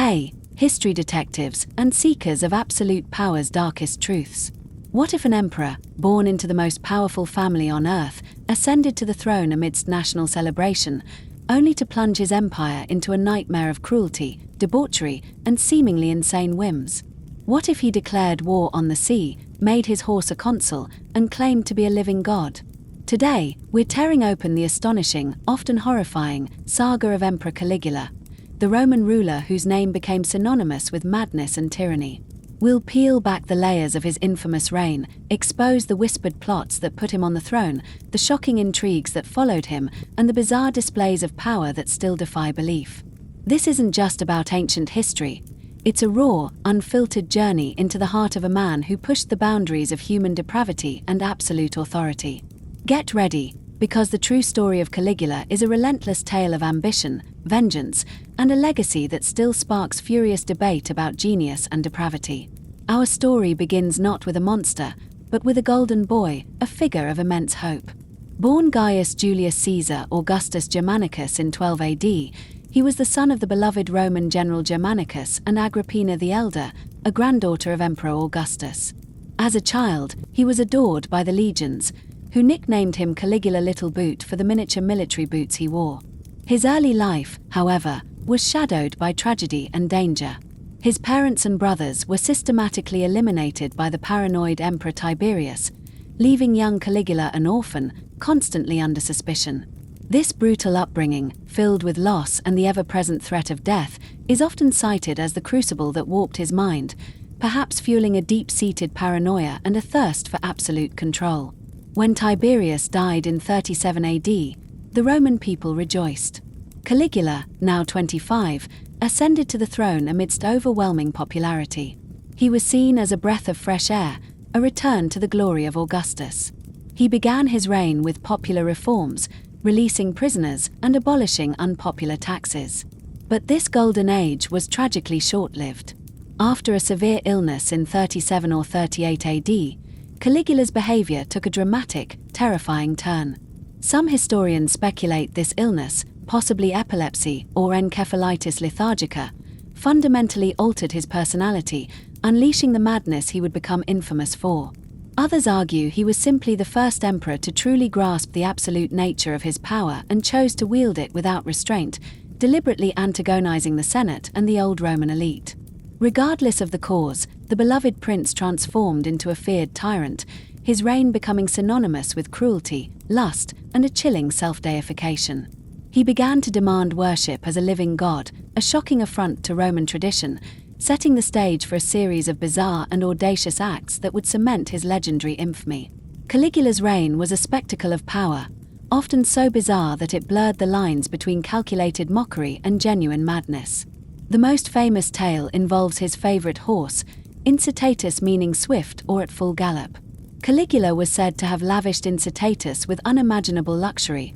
A. History detectives and seekers of absolute power's darkest truths. What if an emperor, born into the most powerful family on earth, ascended to the throne amidst national celebration, only to plunge his empire into a nightmare of cruelty, debauchery, and seemingly insane whims? What if he declared war on the sea, made his horse a consul, and claimed to be a living god? Today, we're tearing open the astonishing, often horrifying, saga of Emperor Caligula, the Roman ruler whose name became synonymous with madness and tyranny. We'll peel back the layers of his infamous reign, expose the whispered plots that put him on the throne, the shocking intrigues that followed him, and the bizarre displays of power that still defy belief. This isn't just about ancient history. It's a raw, unfiltered journey into the heart of a man who pushed the boundaries of human depravity and absolute authority. Get ready, because the true story of Caligula is a relentless tale of ambition, vengeance, and a legacy that still sparks furious debate about genius and depravity. Our story begins not with a monster, but with a golden boy, a figure of immense hope. Born Gaius Julius Caesar Augustus Germanicus in 12 AD, he was the son of the beloved Roman general Germanicus and Agrippina the Elder, a granddaughter of Emperor Augustus. As a child, he was adored by the legions, who nicknamed him Caligula Little Boot for the miniature military boots he wore. His early life, however, was shadowed by tragedy and danger. His parents and brothers were systematically eliminated by the paranoid Emperor Tiberius, leaving young Caligula an orphan, constantly under suspicion. This brutal upbringing, filled with loss and the ever-present threat of death, is often cited as the crucible that warped his mind, perhaps fueling a deep-seated paranoia and a thirst for absolute control. When Tiberius died in 37 AD, the Roman people rejoiced. Caligula, now 25, ascended to the throne amidst overwhelming popularity. He was seen as a breath of fresh air, a return to the glory of Augustus. He began his reign with popular reforms, releasing prisoners and abolishing unpopular taxes. But this golden age was tragically short-lived. After a severe illness in 37 or 38 AD, Caligula's behavior took a dramatic, terrifying turn. Some historians speculate this illness, possibly epilepsy or encephalitis lethargica, fundamentally altered his personality, unleashing the madness he would become infamous for. Others argue he was simply the first emperor to truly grasp the absolute nature of his power and chose to wield it without restraint, deliberately antagonizing the Senate and the old Roman elite. Regardless of the cause, the beloved prince transformed into a feared tyrant, his reign becoming synonymous with cruelty, lust, and a chilling self-deification. He began to demand worship as a living god, a shocking affront to Roman tradition, setting the stage for a series of bizarre and audacious acts that would cement his legendary infamy. Caligula's reign was a spectacle of power, often so bizarre that it blurred the lines between calculated mockery and genuine madness. The most famous tale involves his favorite horse, incitatus meaning swift or at full gallop. Caligula was said to have lavished incitatus with unimaginable luxury: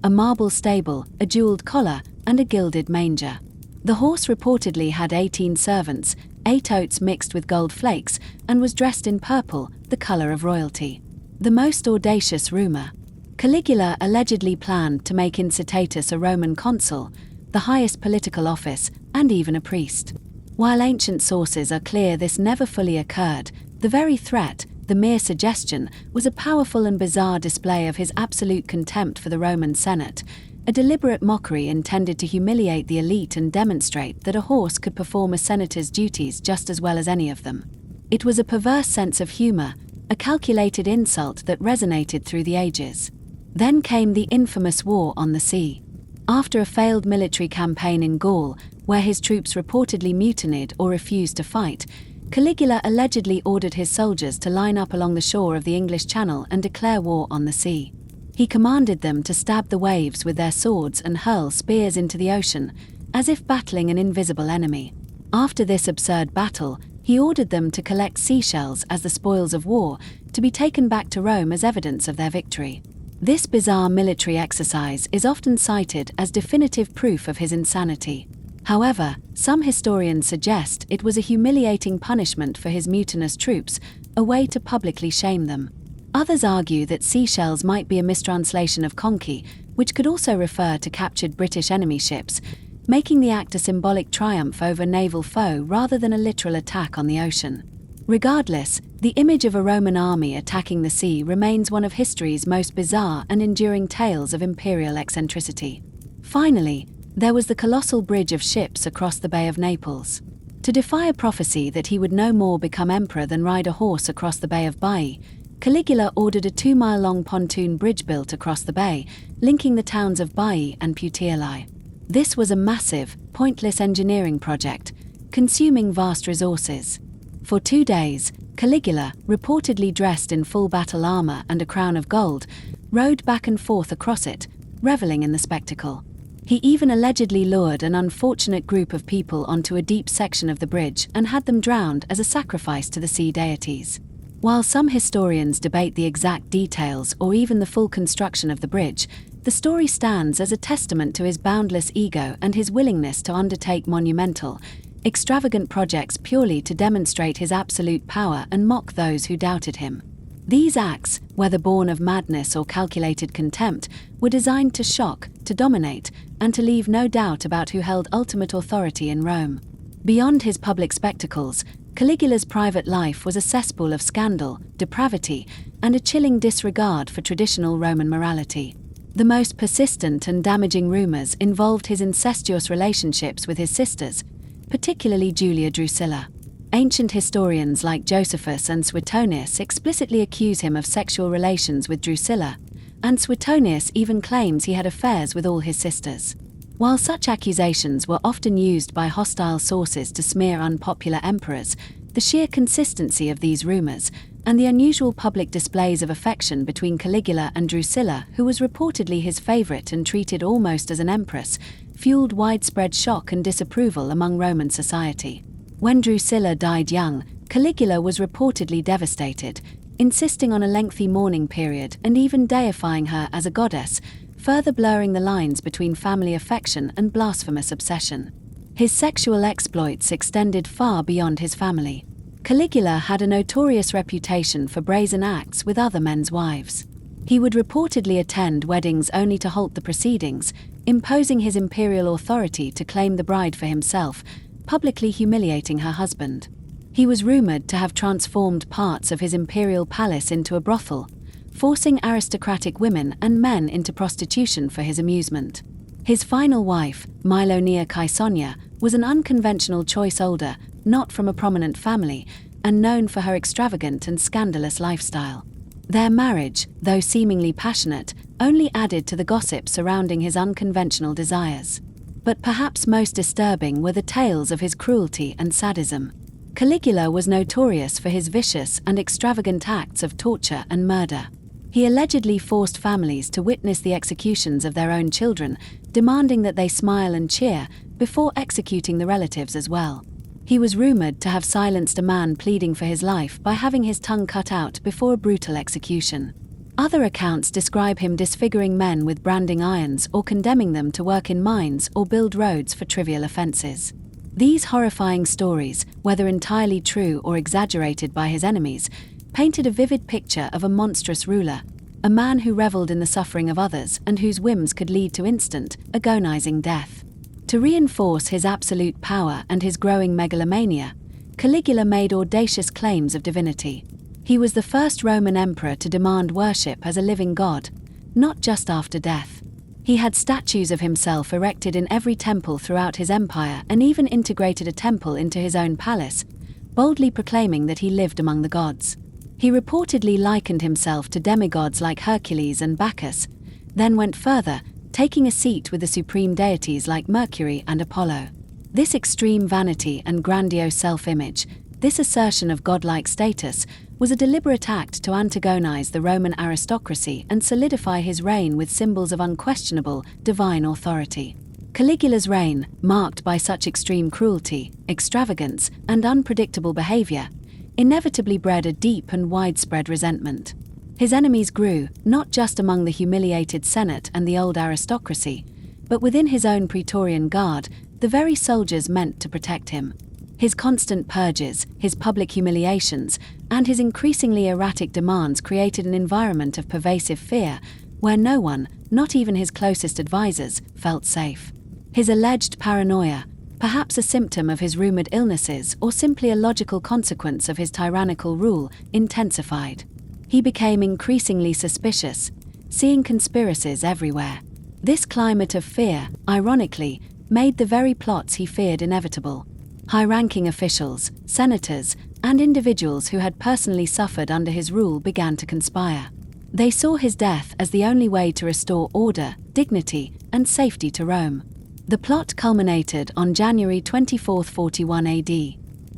a marble stable, a jeweled collar, and a gilded manger. The horse reportedly had 18 servants, 8 oats mixed with gold flakes, and was dressed in purple, the color of royalty. The most audacious rumor: Caligula allegedly planned to make incitatus a Roman consul, the highest political office, and even a priest. While ancient sources are clear this never fully occurred, the very threat, the mere suggestion, was a powerful and bizarre display of his absolute contempt for the Roman Senate, a deliberate mockery intended to humiliate the elite and demonstrate that a horse could perform a senator's duties just as well as any of them. It was a perverse sense of humor, a calculated insult that resonated through the ages. Then came the infamous war on the sea. After a failed military campaign in Gaul, where his troops reportedly mutinied or refused to fight, Caligula allegedly ordered his soldiers to line up along the shore of the English Channel and declare war on the sea. He commanded them to stab the waves with their swords and hurl spears into the ocean, as if battling an invisible enemy. After this absurd battle, he ordered them to collect seashells as the spoils of war, to be taken back to Rome as evidence of their victory. This bizarre military exercise is often cited as definitive proof of his insanity. However, some historians suggest it was a humiliating punishment for his mutinous troops, a way to publicly shame them. Others argue that seashells might be a mistranslation of conky, which could also refer to captured British enemy ships, making the act a symbolic triumph over a naval foe rather than a literal attack on the ocean. Regardless, the image of a Roman army attacking the sea remains one of history's most bizarre and enduring tales of imperial eccentricity. Finally, there was the colossal bridge of ships across the Bay of Naples. To defy a prophecy that he would no more become emperor than ride a horse across the Bay of Baiae, Caligula ordered a 2-mile-long pontoon bridge built across the bay, linking the towns of Baiae and Puteoli. This was a massive, pointless engineering project, consuming vast resources. For 2 days, Caligula, reportedly dressed in full battle armor and a crown of gold, rode back and forth across it, reveling in the spectacle. He even allegedly lured an unfortunate group of people onto a deep section of the bridge and had them drowned as a sacrifice to the sea deities. While some historians debate the exact details or even the full construction of the bridge, the story stands as a testament to his boundless ego and his willingness to undertake monumental, extravagant projects purely to demonstrate his absolute power and mock those who doubted him. These acts, whether born of madness or calculated contempt, were designed to shock, to dominate, and to leave no doubt about who held ultimate authority in Rome. Beyond his public spectacles, Caligula's private life was a cesspool of scandal, depravity, and a chilling disregard for traditional Roman morality. The most persistent and damaging rumors involved his incestuous relationships with his sisters, particularly Julia Drusilla. Ancient historians like Josephus and Suetonius explicitly accuse him of sexual relations with Drusilla, and Suetonius even claims he had affairs with all his sisters. While such accusations were often used by hostile sources to smear unpopular emperors, the sheer consistency of these rumors, and the unusual public displays of affection between Caligula and Drusilla, who was reportedly his favorite and treated almost as an empress, fueled widespread shock and disapproval among Roman society. When Drusilla died young, Caligula was reportedly devastated, insisting on a lengthy mourning period and even deifying her as a goddess, further blurring the lines between family affection and blasphemous obsession. His sexual exploits extended far beyond his family. Caligula had a notorious reputation for brazen acts with other men's wives. He would reportedly attend weddings only to halt the proceedings, imposing his imperial authority to claim the bride for himself, publicly humiliating her husband. He was rumored to have transformed parts of his imperial palace into a brothel, forcing aristocratic women and men into prostitution for his amusement. His final wife, Milonia Caesonia, was an unconventional choice older, not from a prominent family, and known for her extravagant and scandalous lifestyle. Their marriage, though seemingly passionate, only added to the gossip surrounding his unconventional desires. But perhaps most disturbing were the tales of his cruelty and sadism. Caligula was notorious for his vicious and extravagant acts of torture and murder. He allegedly forced families to witness the executions of their own children, demanding that they smile and cheer before executing the relatives as well. He was rumored to have silenced a man pleading for his life by having his tongue cut out before a brutal execution. Other accounts describe him disfiguring men with branding irons or condemning them to work in mines or build roads for trivial offenses. These horrifying stories, whether entirely true or exaggerated by his enemies, painted a vivid picture of a monstrous ruler, a man who reveled in the suffering of others and whose whims could lead to instant, agonizing death. To reinforce his absolute power and his growing megalomania, Caligula made audacious claims of divinity. He was the first Roman emperor to demand worship as a living god, not just after death. He had statues of himself erected in every temple throughout his empire and even integrated a temple into his own palace, boldly proclaiming that he lived among the gods. He reportedly likened himself to demigods like Hercules and Bacchus, then went further, taking a seat with the supreme deities like Mercury and Apollo. This extreme vanity and grandiose self-image, this assertion of godlike status, was a deliberate act to antagonize the Roman aristocracy and solidify his reign with symbols of unquestionable, divine authority. Caligula's reign, marked by such extreme cruelty, extravagance, and unpredictable behavior, inevitably bred a deep and widespread resentment. His enemies grew, not just among the humiliated Senate and the old aristocracy, but within his own Praetorian Guard, the very soldiers meant to protect him. His constant purges, his public humiliations, and his increasingly erratic demands created an environment of pervasive fear, where no one, not even his closest advisors, felt safe. His alleged paranoia, perhaps a symptom of his rumored illnesses or simply a logical consequence of his tyrannical rule, intensified. He became increasingly suspicious, seeing conspiracies everywhere. This climate of fear, ironically, made the very plots he feared inevitable. High-ranking officials, senators, and individuals who had personally suffered under his rule began to conspire. They saw his death as the only way to restore order, dignity, and safety to Rome. The plot culminated on January 24, 41 AD.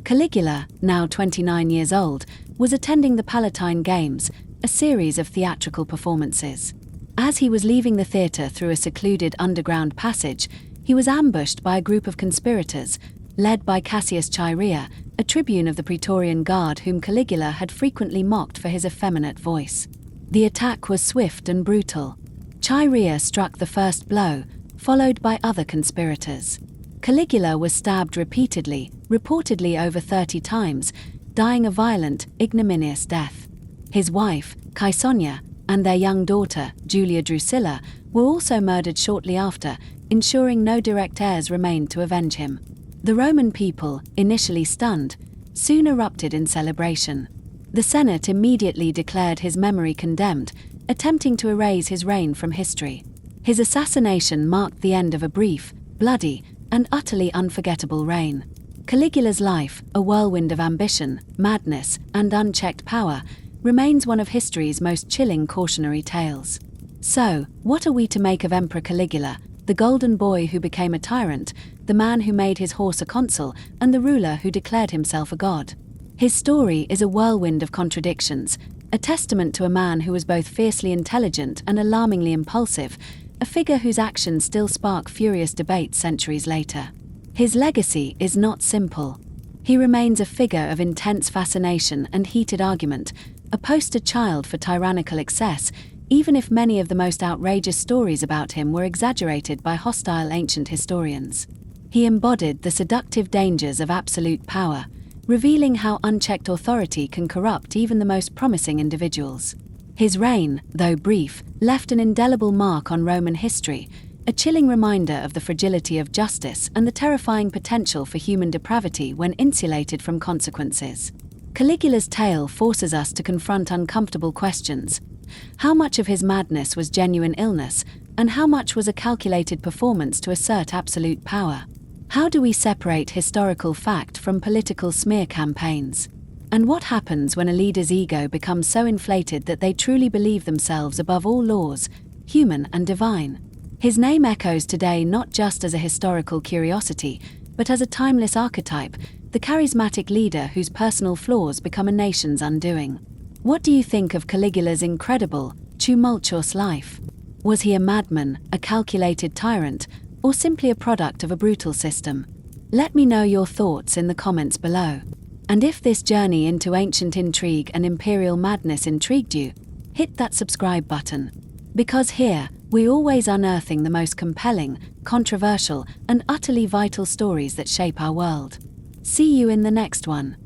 Caligula, now 29 years old, was attending the Palatine Games, a series of theatrical performances. As he was leaving the theatre through a secluded underground passage, he was ambushed by a group of conspirators, led by Cassius Chaerea, a tribune of the Praetorian Guard whom Caligula had frequently mocked for his effeminate voice. The attack was swift and brutal. Chaerea struck the first blow, followed by other conspirators. Caligula was stabbed repeatedly, reportedly over 30 times, dying a violent, ignominious death. His wife, Caesonia, and their young daughter, Julia Drusilla, were also murdered shortly after, ensuring no direct heirs remained to avenge him. The Roman people, initially stunned, soon erupted in celebration. The Senate immediately declared his memory condemned, attempting to erase his reign from history. His assassination marked the end of a brief, bloody, and utterly unforgettable reign. Caligula's life, a whirlwind of ambition, madness, and unchecked power, remains one of history's most chilling cautionary tales. So, what are we to make of Emperor Caligula, the golden boy who became a tyrant, the man who made his horse a consul, and the ruler who declared himself a god? His story is a whirlwind of contradictions, a testament to a man who was both fiercely intelligent and alarmingly impulsive, a figure whose actions still spark furious debate centuries later. His legacy is not simple. He remains a figure of intense fascination and heated argument, a poster child for tyrannical excess, even if many of the most outrageous stories about him were exaggerated by hostile ancient historians. He embodied the seductive dangers of absolute power, revealing how unchecked authority can corrupt even the most promising individuals. His reign, though brief, left an indelible mark on Roman history, a chilling reminder of the fragility of justice and the terrifying potential for human depravity when insulated from consequences. Caligula's tale forces us to confront uncomfortable questions. How much of his madness was genuine illness, and how much was a calculated performance to assert absolute power? How do we separate historical fact from political smear campaigns? And what happens when a leader's ego becomes so inflated that they truly believe themselves above all laws, human and divine? His name echoes today not just as a historical curiosity, but as a timeless archetype, the charismatic leader whose personal flaws become a nation's undoing. What do you think of Caligula's incredible, tumultuous life? Was he a madman, a calculated tyrant, or simply a product of a brutal system? Let me know your thoughts in the comments below. And if this journey into ancient intrigue and imperial madness intrigued you, hit that subscribe button. Because here, we're always unearthing the most compelling, controversial, and utterly vital stories that shape our world. See you in the next one.